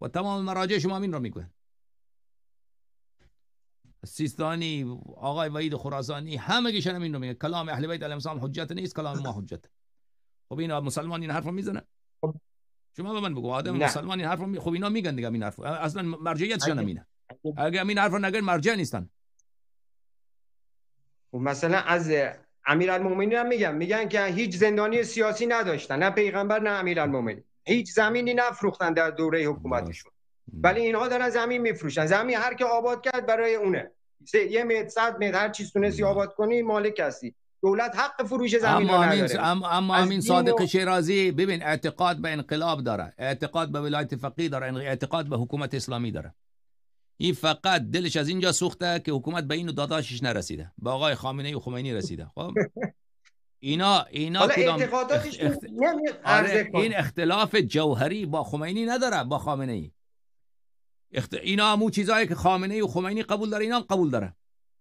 و تمام مراجع شما این رو میگن. سیستانی، آقای وحید خراسانی، همگیشون این رو میگن کلام اهل بیت علیهم السلام حجت نیست، کلام ما حجت. خب اینا مسلمان این حرفو میزنه؟ شما به من بگو آدم مسلمان این حرفو خب اینا میگن دیگه این حرفو، اصلا مرجعیتشون همینه. اگه این حرفو نگن مرجع نیستن. خب مثلا از امیرالمومنین هم میگن که هیچ زندانی سیاسی نداشتن، نه پیغمبر نه امیرالمومنین، هیچ زمینی نفروختن در دوره حکومتشون، ولی اینها دارن زمین میفروشن. زمین هر که آباد کرد برای اونه، 1 متر 100 متر هر چیز تونستی آباد کنی مالک هستی. دولت حق فروش زمین رو نداره. اما همین صادق شیرازی ببین اعتقاد به انقلاب داره، اعتقاد به ولایت فقیه داره، اعتقاد به حکومت اسلامی داره. این فقط دلش از اینجا سوخته که حکومت به این داداشش نرسیده، به آقای خامنه‌ای و خمینی رسیده. خب اینا کدام این اختلاف جوهری با خمینی نداره، با خامنه‌ای. اینا همون چیزایی که خامنه‌ای و خمینی قبول داره اینا هم قبول داره.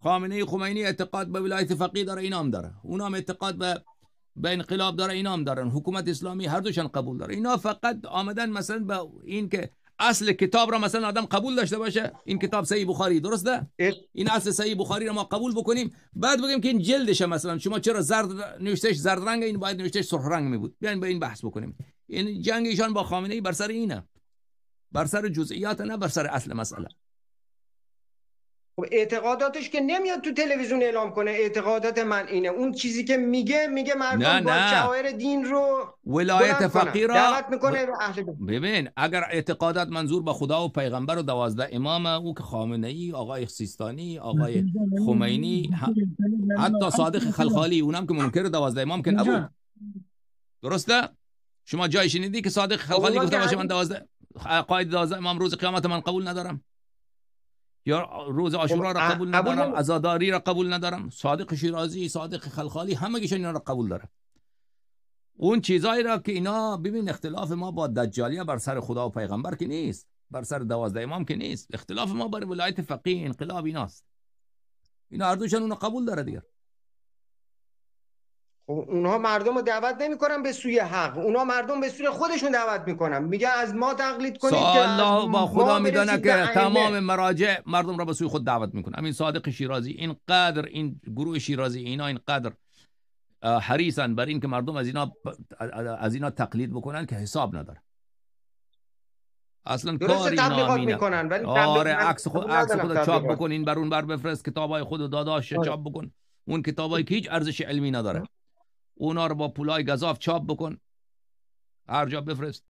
خامنه‌ای و خمینی اعتقاد به ولایت فقیه داره، اینا هم داره. اونا هم اعتقاد به انقلاب داره، اینا هم دارن. حکومت اسلامی هر دوشون قبول داره. اینا فقط آمدن مثلا به این که اصل کتاب را مثلا آدم قبول داشته باشه. این کتاب صحیح بخاری درسته؟ این اصل صحیح بخاری را ما قبول بکنیم، بعد بگیم که این جلدشه مثلا شما چرا زرد نوشتهش زرد رنگ، این باید نوشتهش سرخ رنگ می بود. بیاین به این بحث بکنیم. این جنگ ایشان با خامنه‌ای بر سر اینه، بر سر جزئیات نه بر سر اصل مسئله. خب اعتقاداتش که نمیاد تو تلویزیون اعلام کنه اعتقادات من اینه، اون چیزی که میگه مردم با شعائر دین رو ولایت فقیه را دعوت میکنه. ببین اگر اعتقادات منظور به خدا و پیغمبر و 12 امام، او که خامنه‌ای، آقای سیستانی، آقای خمینی، حتی صادق خلخالی اونم که منکر 12 امام که نبود. درسته؟ شما جای شنیدی که صادق خلخالی گفته باشه من 12 قائد 12 امام روز قیامت من قبول ندارم، یا روز عاشورا را قبول ندارم، عزاداری را قبول ندارم؟ صادق شیرازی، صادق خلخالی، همگیشون اینا را قبول داره. اون چیزایی را که اینا ببین اختلاف ما با دجالیه بر سر خدا و پیغمبر که نیست، بر سر 12 امام که نیست، اختلاف ما بر ولایت فقیه انقلاب ایناست. اینا هر دوشون اون قبول داره دیگه. اونها مردم رو دعوت نمیکنن به سوی حق، اونها مردم به سوی خودشون دعوت میکنن، میگه از ما تقلید کنید که الله با خدا میدونه که تمام مراجع مردم را به سوی خود دعوت میکنه. همین صادق شیرازی اینقدر، این گروه شیرازی اینا اینقدر حریصن بر این که مردم از اینا تقلید بکنن که حساب نداره. اصلا کاری نامینه. آره عکس خود چاپ بکنین بر اون بر بفرست، کتابای خود داداش چاپ بکن، اون کتابایی که هیچ ارزش علمی نداره اونا رو با پولای گزاف چاپ بکن، هر جا بفرست.